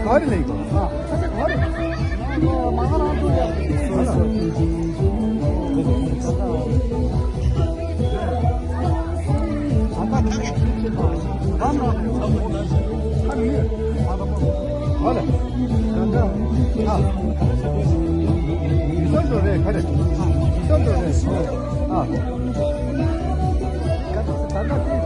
가을이네, 이거. 살짝 가을이네. 망하나 안 보여. 아까 타게 가나? 한 일. 가래. 자, 이 정도네, 가래. 이 정도네. 단다 뛰어.